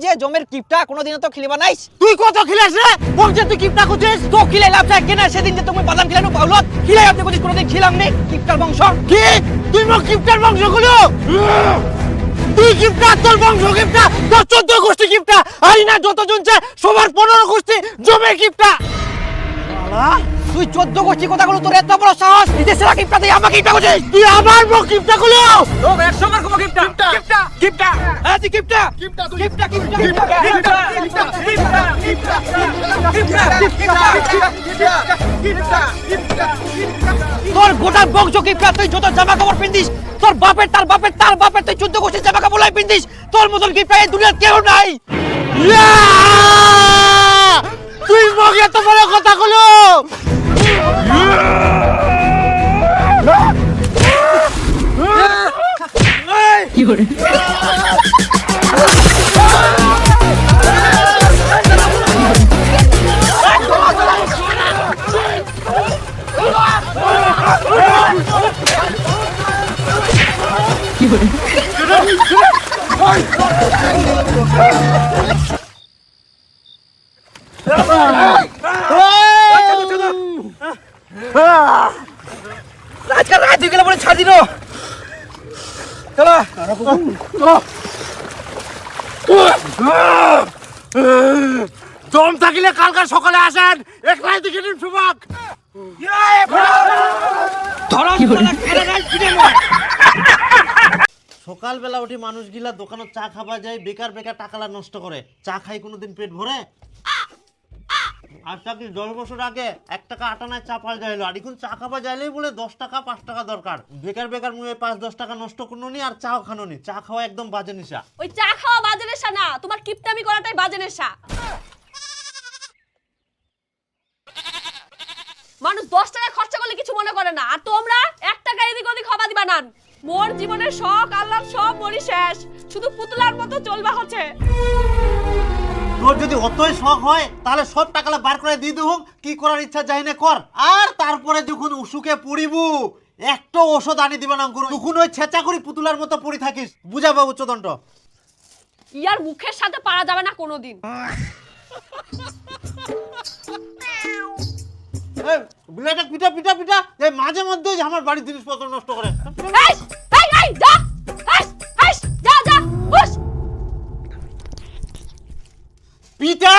যে জমের কিপটা কোনোদিনও তো খিলিবা নাইস। তুই কত খিলাস রে? বলছে তুই কিপটা খুঁজিস তো খিলাই লাভ চাই কেনা সেদিন যে তুমি বাদাম খিলানো পাউলত খিলাই আপনি কোচিস কোনোদিন খিলাম নি কিপটার বংশ। কি তুই মো কিপটার বংশগুলো? তুই কিপটা, তোর বংশ কিপটা, তোর 14 গোষ্ঠী কিপটা, আর না যত জনছে সবার 15 গোষ্ঠী জমের কিপটা। শালা তুই 14 গোষ্ঠী কথাগুলো তোর এত বড় সাহস নিজে সেরা কিপটা দিয়ে আমাকে কিপটা কোচিস। তুই আমার মো কিপটাগুলো ও 100 বার কো কিপটা কিপটা কিপটা হ্যাঁ তুই কিপটা কিপটা কিপটা কিপটা কিপটা কিপটা তোর গোটা বংশ কিপটা। তুই যত জামা কাপড় পিন্দিস তোর বাপের তার বাপের তার বাপের তুই 14 গোষ্ঠী জামা কাপড় লাই পিন্দিস। তোর মতন কিপটা এই দুনিয়াতে কেউ নাই। তুই মগে এত বড় কথাগুলো কি করে আজকাল রাত হয়ে গেলে পরে ছাড় দিন। চলো দম থাকিলে কালকার সকালে আসেন, একলাই দেখে নিন সুবাক। সকালবেলা উঠে মানুষগুলা দোকানে চা খাবা যায়, বেকার বেকার টাকালা নষ্ট করে। চা খাই কোনোদিন পেট ভরে? আজটা কি 10 বছর আগে 1 টাকা আটানায় চা পাওয়া যাইলো, আর এখন চা খাবা যাইলেই বলে 10 টাকা 5 টাকা দরকার। বেকার বেকার মুয়ে 5-10 টাকা নষ্ট করনো নি, আর চাও খানো নি। চা খাওয়া একদম বাজে নেশা। ওই চা খাওয়া বাজে নেশা না, তোমার কিপটামি করাটাই বাজে নেশা। মানুষ 10 টাকা খরচা করলে কিছু মনে করে না, আর তোমরা 1 টাকা এদিক ওদিক হবা দিবা না। মোর জীবনের শখ আল্লাহর সব মরি শেষ, শুধু পুতুলার মতো চলবা হচ্ছে। তোর যদি অতই শখ হয় তাহলে সব টাকালা বার করে দিয়ে দেব, কি করার ইচ্ছা যাই না কর। আর তারপরে যখন উসুকে পড়িবু একটা ওষুধ আনি দিবা না গুরু, তখন ওই ছেঁচা করি পুতুলার মতো পড়ি থাকিস। বুঝাবো উচ্চদণ্ড। ইয়ার মুখের সাথে পারা যাবে না কোনোদিন। বিলেটা পিটা পিটা পিটা এই মাঝে মধ্যে আমার বাড়ির জিনিসপত্র নষ্ট করে। এই এই এই যা এই এই যা যা হুশ। পিটা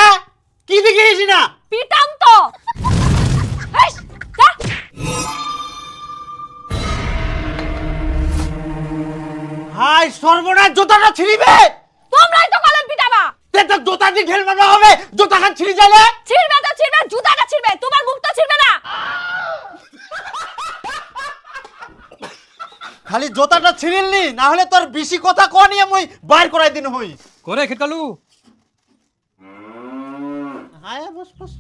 কি দেখিস না? পিটাম তো। এই যা। হাই সর্বনাশ, জুতাটা ছিড়িবে। তোমরাই তো কলেন পিটাবা। তে তো জুতা দিয়ে ঢেল মারবা হবে, জুতা খান ছিড়ি যাবে। ছিড়বে তো ছিড়বে, জুতাটা ছিড়বে, তোমার মুখটা ছিড়বে না। খালি জুতাটা ছিড়িলনি, না হলে তোর বেশি কথা কো নিয়ে মই বাইর করাই দিন হই। করে খেটালু হায় বস বস।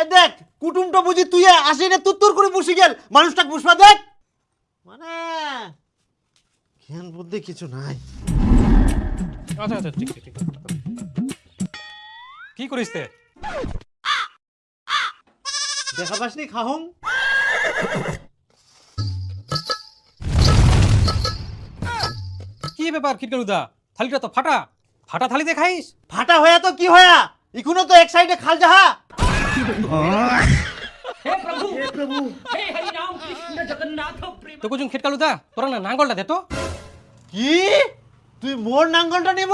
এই দেখ কুটুমটা বুঝি তুই আসি না, তুত্তুর করে বসে গেল। মানুষটাকে বুঝবা দেখ, মানে জ্ঞান বুদ্ধি কিছু নাই। আচ্ছা আচ্ছা ঠিক ঠিক কি করিস তে? দেখা পাসনি খাহুম? কি ব্যাপার খিটকালুদা, থালিটা তো ফাটা ফাটা থালি দেখাইস। ফাটা হয়া তো কি হয়া, ইখুনো তো এক সাইডে খাল যাহা। তো কুচুন খিটকালুদা তোরা না নাঙ্গলটা দে তো। কি তুই মোর নাঙ্গলটা নেব?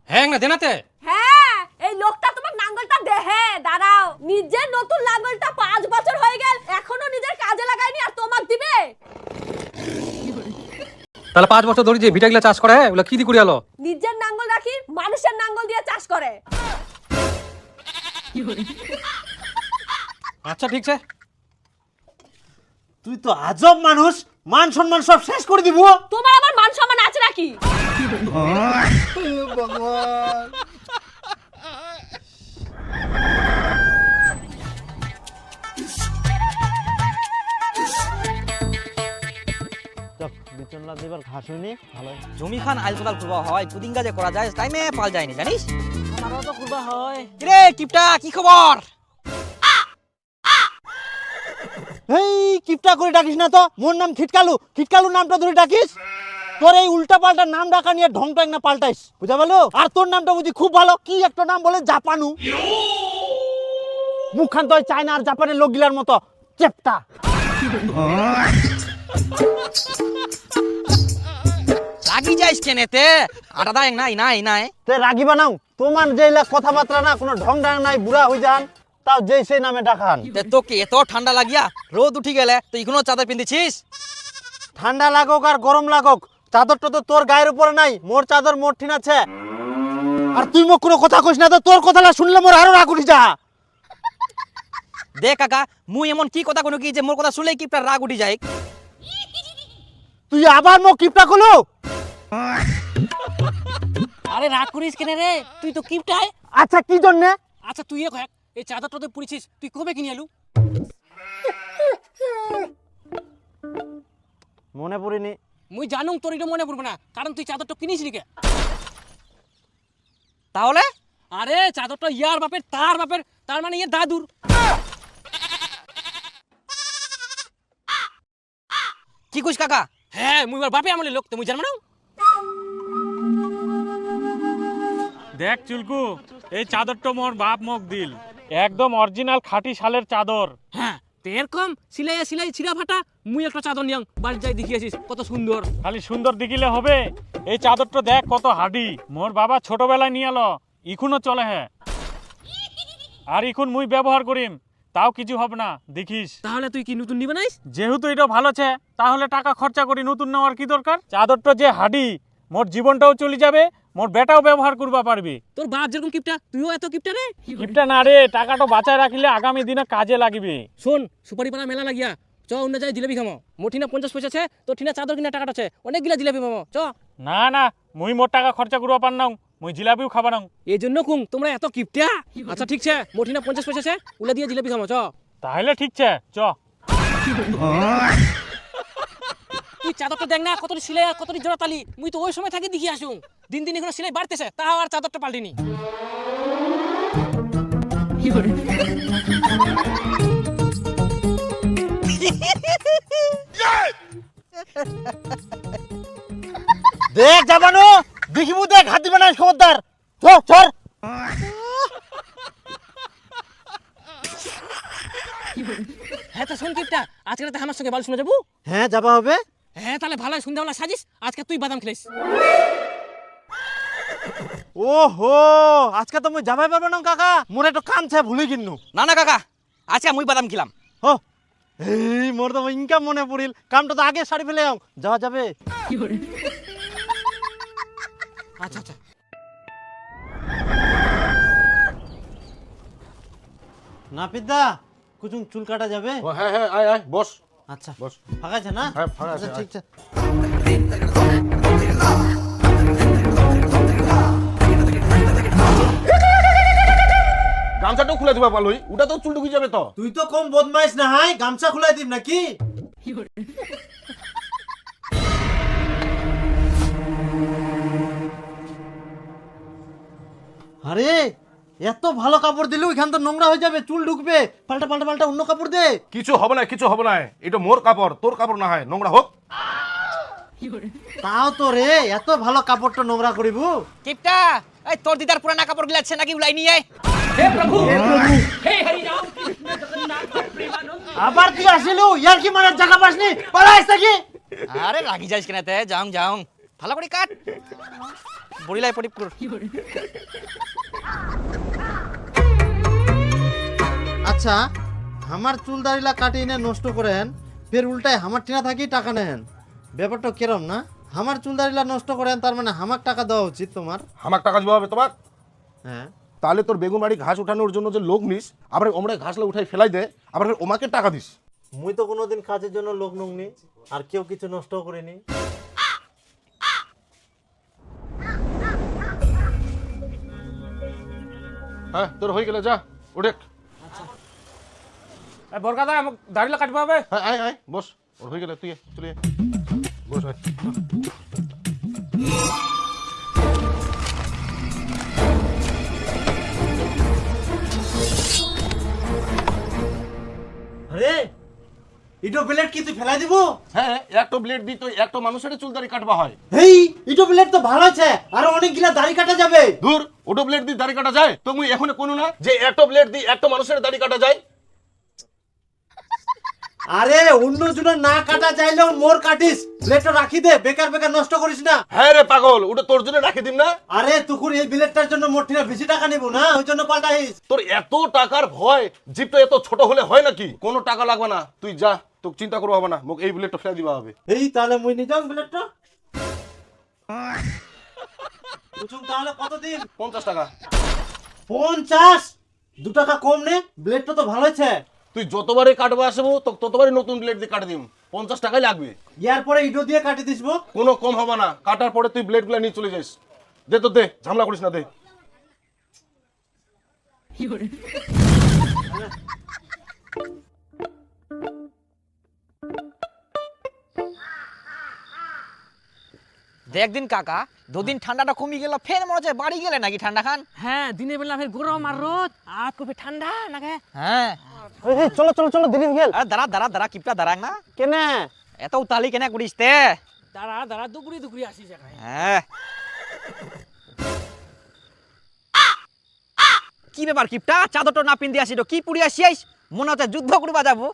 হ্যাঁ না দেনাতে। হ্যাঁ এই লোকটা তোমার নাঙ্গলটা দেহে। দাঁড়াও, নিজের নতুন নাঙ্গলটা 5 বছর হয়ে গেল এখনো নিজের কাজে লাগায়নি, আর তোমাক দিবে? তাহলে 5 বছর ধরে যে ভিটাগুলা চাষ করে ওগুলা কি দি করে আলো? নিজের নাঙ্গল রাখি মানুষের নাঙ্গল দিয়ে চাষ করে। আচ্ছা ঠিক আছে। তুই তো আজব মানুষ, মান সম্মান সব শেষ করে দিব। তোমার আবার মান সম্মান আছে নাকি? ভগবান বেতনলা দেবার ঘাস হয়নি ভালো। জমি খান আইল কোদাল করবা হয়, পুদিং গাছে করা যায়, টাইমে পাল যায়নি জানিস। আমারও তো করবা হয়। রে কিপটা কি খবর? এই কিপটা করে ডাকিস না তো, মোর নাম খিটকালু। খিটকালু নামটা ধরে ডাকিস। তোর এই উল্টা পাল্টা নাম ডাকা নিয়ে ঢংটা না পাল্টাইস, বুঝা গেল? আর তোর নামটা বুঝি খুব ভালো, কি একটা নাম বলে জাপানু। মুখখান তো চায়না আর জাপানের লোকগুলার মতো চেপটা। রাগি যাইস কেনেতে? আটা দাই নাই নাই নাই। তে রাগি বানাও, তোমার যেইলা কথাবার্তা না কোনো ঢং ঢং নাই, বুড়া হয়ে যান তাও যেই সেই নামে ডাকান। তে তোকে এত ঠান্ডা লাগিয়া রোদ উঠি গেলে তুই এখনো চাদর পিন্দিছিস? ঠান্ডা লাগুক আর গরম লাগুক, চাদরটা তো তোর গায়ের উপরে নাই, মোর চাদর মোর ঠিন আছে। আর তুই মোক কোনো কথা কইস না তো, তোর কথাটা শুনলে মোর আরো রাগ উঠি যা। দে কাকা, মুই এমন কি কথা কোনো কি যে মোর কথা শুনলেই কিপটা রাগ উঠি যায়? তুই আবার মোক কিপটা কলো? আরে রাগ করিস কেন রে, তুই তো কিপটাই। আচ্ছা কি জন্যে? আচ্ছা তুই এক এই চাদরটা তো পুড়িছিস, তুই কবে কিনে এলু? মনে পড়িনি। মুই জানুম তোর এটা মনে পড়বে না, কারণ তুই চাদরটা কিনিস নি কে। তাহলে আরে চাদরটা ইয়ার বাপের, তার বাপের, তার মানে ইয়ে দাদুর। কি কইস কাকা? হ্যাঁ মুই ওর বাপে আমলে লোক, তো মুই জানব না। দেখ চুলকু, এই চাদরটা মোর বাপ মোক দিল, একদম অরিজিনাল খাঁটি শালের চাদর। হ্যাঁ তো এরকম সিলাই সিলাই ছিঁড়া ফাটা মুই একটা চাদর নিয়াম, বাড়ি যাই দেখিয়েছিস কত সুন্দর। খালি সুন্দর দেখিলে হবে, এই চাদরটা দেখ কত হাডি। মোর বাবা ছোটবেলায় নিয়ে এলো, ইখুনও চলে। হ্যাঁ আর ইখুন মুই ব্যবহার করিম, তাও কিছু হবে না, দেখিস। তাহলে তুই কি নতুন নিবে নাইস? যেহেতু এটা ভালো আছে, তাহলে টাকা খরচা করি, নতুন নেওয়ার কি দরকার? চাদরটা যে হাডি, মোর জীবনটাও চলে যাবে, মোর বেটাও ব্যবহার করবা পারবি। তোর বাপ যেরকম কিপটা, তুইও এত কিপটা রে। কিপটা না রে, টাকাটা বাঁচায় রাখিলে আগামী দিনে কাজে লাগবে। শোন, সুপারি পানা মেলা লাগিয়া চ, অন্য যাই জিলেবি খামো। মোর ঠিনা 50 পয়সা আছে, তোর ঠিনা চাদর কিনা টাকাটা আছে, অনেকগুলা জিলেবি মামো চ। না না, মুই মোর টাকা খরচা করবা পার নাও, মুই জিলাপিও খাবা নাও। এই জন্য কুং তোমরা এত কিপটা। আচ্ছা ঠিক আছে, মোর ঠিনা 50 পয়সা আছে, উলা দিয়ে জিলেবি খামো চ। তাহলে ঠিক আছে, চ। তুই চাদরটা দেখ না, কতটি সিলাই আর কতটি জোড়া তালি, মুই তো ওই সময় থাকি দেখি আসুন। দিন দিন এগুলো সিলাই বাড়তেছে, তাও আর চাদরটা পাল্টিনি। দেখ জাবানো, দেখিবু দেখ, হাত দিবে না খবরদার। চল চল। হ্যাঁ তো শোন কিপটা, আজকে রাতে আমার সঙ্গে বাল শুনে যাবো। হ্যাঁ যাবা হবে। হ্যাঁ তাহলে ভালো, সন্ধ্যাবেলা সাজিস, আজকে তুই বাদাম খেলিস। ওহো, আজকে তো মুই যাবাই পারবো না কাকা, মোর একটু কাম ছে, ভুলি কিন্নু। না না কাকা, আজকে মুই বাদাম খেলাম। ও এই মোর তো ইনকাম মনে পড়িল, কামটা তো আগে সারি ফেলে যাওয়া যাবে। আচ্ছা আচ্ছা নাপিতদা, কুচুং চুল কাটা যাবে? ও হ্যাঁ হ্যাঁ, আয় আয়, বস আচ্ছা বস। ফাঁকা আছে না? হ্যাঁ, ফাঁকা আছে, আচ্ছা, ঠিক আছে। গামছাটাও খুলে দিবা পালোই, ওটা তো চুল ঢুকে যাবে তো। তুই তো কম বদমাইশ না, হাই গামছা খুলাই দিম নাকি? আরে এত ভালো কাপড় দিলু, এখান তো নোংরা হয়ে যাবে, চুল ঢুকবে, পাল্টা পাল্টা পাল্টা অন্য কাপড় দে। কিছু হবে না, কিছু হবে না, এটা মোর কাপড়, তোর কাপড় না হয়, নোংরা হোক। তাও তো রে, এত ভালো কাপড়টা নোংরা করিবু? কিপটা, এই তোর দিদার পুরানা কাপড় গুলা আছে নাকি, উলাই নিয়ে আয়। আবার তুই আসিলু, ইয়ার কি মারার জায়গা পাসনি, পালাইস নাকি? আরে রাগি যাইস কেনাতে, যাও যাও, ভালো করে কাট, বড়িলাই পড়ি পুরো। আচ্ছা, আমার চুল দাড়িলা কাটি এনে নষ্ট করেন, ফের উল্টায় আমার টিনা থাকি টাকা নেন, ব্যাপারটা কেরম না? আমার চুল দাড়িলা নষ্ট করেন, তার মানে আমাক টাকা দেওয়া উচিত তোমার। আমাকে টাকা দিবা হবে তোমার? হ্যাঁ, তাহলে তোর বেগুন বাড়ি ঘাস উঠানোর জন্য যে লোক নিস, আবার ওমরা ঘাসলা উঠাই ফেলাই দে, আবার ফের ওমাকে টাকা দিস। মুই তো কোনোদিন কাজের জন্য লোক নুংনি, আর কেউ কিছু নষ্ট করিনি। হ্যাঁ তোর হয়ে গেলে যা উঠে। বরকাদা, আমাকে দাড়িলা কাটবা হবে। হ্যাঁ আয় আয়, বস, ওর হয়ে গেলে তুই চলে বস। আয়। আরে ইটো ব্লেড কি তুই ফেলাই দিব? হ্যাঁ, একটা ব্লেড দিয়ে তো একটা মানুষের চুল দাড়ি কাটবা হয়। হেই ইটো ব্লেড তো ভালো আছে, আর অনেকগুলা দাড়ি কাটা যাবে। দূর, ওটো ব্লেড দিয়ে দাড়ি কাটা যায়? তো মুই এখন কোনো না যে একটা ব্লেড দিয়ে একটা মানুষের দাড়ি কাটা যায়। আরে অন্য জনের না কাটা চাইলেও মোর কাটিস, ব্লেডটা রাখি দে, বেকার বেকার নষ্ট করিস না। হ্যাঁ রে পাগল, ওটা তোর জন্য রাখি দিম না। আরে তুকুর এই ব্লেডটার জন্য মোর থেকে বেশি টাকা নিব না, ওই জন্য পাল্টাইস। তোর এত টাকার ভয়, জিপটা এত ছোট হলে হয় নাকি? কোনো টাকা লাগবে না, তুই যা, তোকে চিন্তা করবো হবে না, মোক এই ব্লেডটা ফেলে দিবা হবে। এই তাহলে মুই নিয়ে যাও ব্লেডটা। বুঝুন তাহলে কত দিন? 50 টাকা। 50? 2 টাকা কম নে, ব্লেডটা তো ভালো আছে। তুই যতবারে কাটবা আসবো তো ততবারই নতুন ব্লেড দিয়ে কাটি দিম, 50 টাকাই লাগবে। ইয়ার পরে ইটো দিয়ে কাটি দিসবো। কোনো কম হবে না, কাটার পরে তুই ব্লেডগুলো নিয়ে চলে যাস। দে তো দে, ঝামেলা করিস না, দে। দেখ দিন কাকা, দুদিন ঠান্ডাটা কমে গেল, ফের মনে হচ্ছে বাড়ি গেলে নাকি ঠান্ডা খান? হ্যাঁ, দিনের বেলা ফের গরম আর রোদ আর কবে ঠান্ডা নাকি? হ্যাঁ। চলো চলো চলো দিদি গেল। আরে দাঁড়া দাঁড়া দাঁড়া, কিপটা দাঁড়া না, কেনে এত উতালি কেন করিস তে? দাঁড়া দাঁড়া, দুপুরি দুপুরি আসিস এখানে। হ্যাঁ। কি ব্যাপার কিপটা, চাদরটা না পিন্দি আসিস, কি পুড়ি আসিস? মনে হচ্ছে যুদ্ধ করবা যাবো।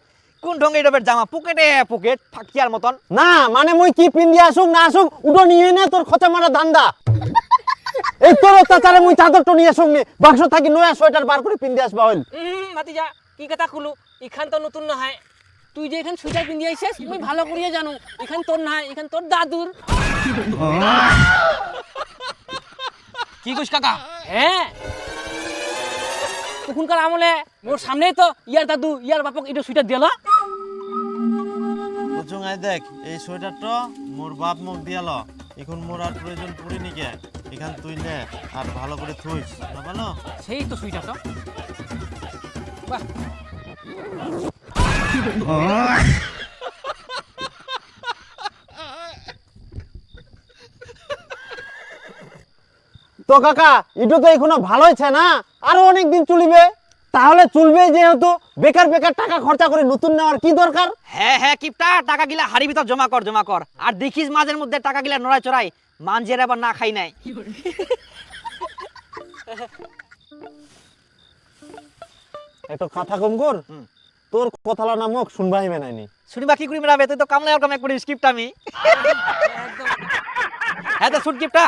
কোন ঢঙ্গে ডবের জামা, পকেটে পকেট ফাঁকিয়ার মতন। না মানে মুই কি পিন্দি আসুক না আসুক, উটো নিয়ে নে, তোর খোঁচা মারা ধান্দা। এই তোর অত্যাচারে মুই চাদরটা নিয়ে আসুক নি, বাক্স থাকি নয়া সোয়েটার বার করে পিন্দি আসবা হইল। ভাতিজা কি কথা কলু, এখান তো নতুন না হয়। তুই যে এখান সুইটার পিন্দি আইছিস, তুই ভালো করিয়া জানো এখান তোর না, এখান তোর দাদুর। কি কইস কাকা? হ্যাঁ, তখনকার আমলে মোর সামনেই তো ইয়ার দাদু ইয়ার বাপক এটা সুইটার দিল। বুঝুং আই দেখ, এই সোয়েটারটা মোর বাপ মোক দিয়াল, এখন মোর আর প্রয়োজন পড়িনি কে, এখান তুই নে আর ভালো করে থুইস না, ভালো? সেই তো সুইটার তো। বাহ, তো কাকা ইটো তো এখনো ভালো হয়েছে না, আরো অনেক দিন চলিবে। তাহলে চলবে যেহেতু, বেকার বেকার টাকা খরচা করে নতুন নেওয়ার কি দরকার? হ্যাঁ হ্যাঁ কিপটা, টাকা গিলা হাড়ি ভিতর জমা কর জমা কর, আর দেখিস মাঝের মধ্যে টাকা গিলা নড়াই চড়াই, মানজের আবার না খাই নাই। একটা কথা কম কর, তোর কথালা না মুখ শুনবাই মেনাইনি। শুনিবা কি করি মেরাবে, তুই তো কামলাই কামে করি স্ক্রিপ্ট আমি। হ্যাঁ তো শুট কিপটা,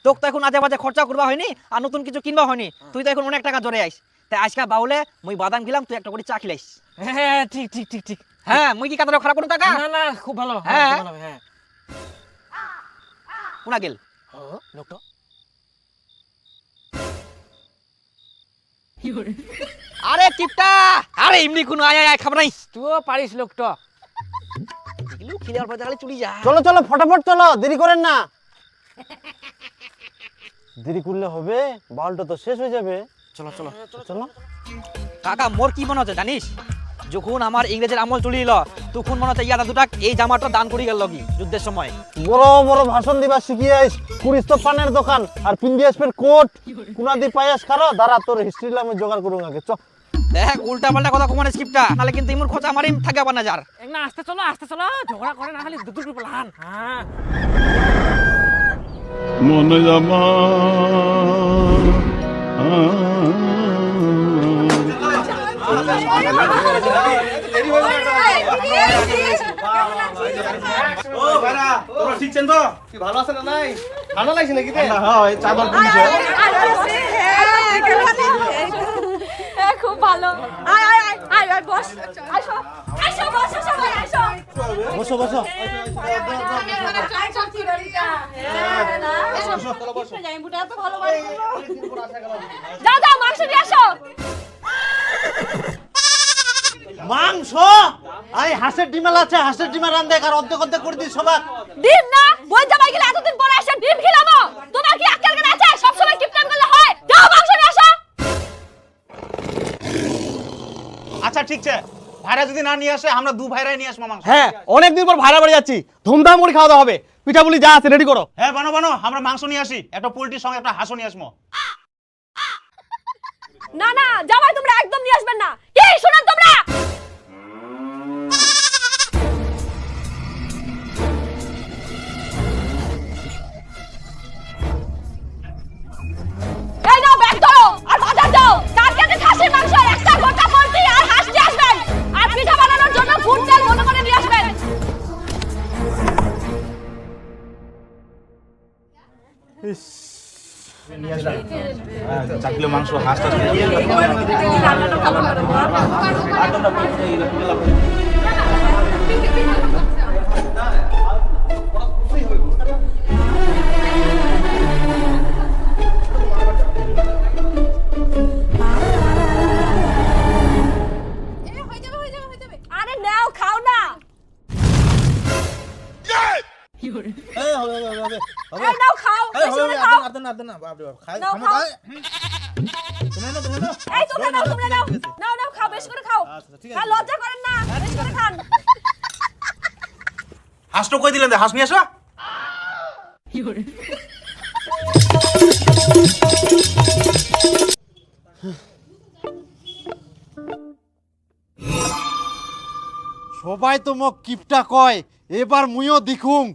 তোকে তো এখন আজে বাজে খরচা করবা হয়নি, আর নতুন কিছু কিনবা হয়নি, তুই তো এখন অনেক টাকা জোরে আইস। তাই আজকে বাউলে মুই বাদাম খেলাম, তুই একটা করে চা খিলাইস। হ্যাঁ ঠিক ঠিক ঠিক ঠিক। হ্যাঁ মুই কি কথাটা খারাপ করুন কাকা? না না, খুব ভালো। হ্যাঁ। হ্যাঁ ভালো, হ্যাঁ। কোনা গেল লোকটা আরে কিপটা, আরে এমনি কোনো আয় আয় খাবার নাই, তুইও পারিস লোকটা। এগুলো খিলার পর তাহলে চুরি যা। চলো চলো ফটাফট চলো, দেরি করেন না। দেরি করলে হবে, বালটা তো শেষ হয়ে যাবে। চলো চলো চলো। কাকা মোর কি মনে হচ্ছে জানিস, যখন আমার ইংরেজের আমল চলে এলো, তখন মনে হচ্ছে ইয়া দাদুটা এই জামাটা দান করি গেল কি যুদ্ধের সময়। বড় বড় ভাষণ দিবা শিখিয়ে আইস, কুড়িস তো পানের দোকান আর পিন্দি আসবেন কোট, কুনাদি পায়াস খারো, দাঁড়া তোর হিস্ট্রি আমি জোগাড় করুন আগে। চ দেখ উল্টা পাল্টা কথা কমানে স্ক্রিপ্টটা, নাহলে কিন্তু ইমুর খোঁচা মারিম থাকে আবার না যার। না আস্তে চলো আস্তে চলো, ঝগড়া করে না খালি দুদুর প্লান। হ্যাঁ মন জামা ঠিক তো কি ভালো আছে না? নাই ঠান্ডা লাগছে নাকি? খুব ভালো। আয় আয় আয় আয় আয়, বস। আসো আসো, বসো সবাই, আসো। বসো বসো। যাও যাও, মাংস নিয়ে আসো। মাংস? আই হাঁসের ডিমাল আছে, হাঁসের ডিমা রান দেখ, আর অর্ধেক অর্ধেক করে দিস সবার। ডিম না, বই জামাই গেলে এতদিন পরে আসে ডিম খিলামো। তোমার কি আক্কেল জ্ঞান আছে? সব সময় কিপটাম করলে হয়? যাও মাংস নিয়ে আসো। আচ্ছা ঠিক আছে, ভাইরা যদি না নিয়ে আসে আমরা দু ভাইরাই নিয়ে আসবো মাংস। হ্যাঁ অনেকদিন পর ভাড়া বাড়ি যাচ্ছি, ধুমধাম করে খাওয়া দাওয়া হবে, পিঠাপুলি যা আছে রেডি করো। হ্যাঁ বানো বানো, আমরা মাংস নিয়ে আসি, একটা পোল্ট্রির সঙ্গে একটা হাঁসও নিয়ে আসবো। না না জামাই তোমরা একদম নিয়ে আসবেন না। কি শুনেন তোমরা? চার কিলো মাংস হাঁস টাস রান্নাটা ভালো করে বল। আরে নাও খাও না। এই নাও খাও, বেশি করে খাও। নাও, খাও। এই তোমরা নাও, তোমরা নাও। নাও, নাও, খাও, বেশি করে খাও। আর লজ্জা করেন না, বেশি করে খান। হাঁসটা কই দিলেন হাঁস নিয়ে আসো সবাই তো মোক কিপটা কয়, এবার মুইও দেখুম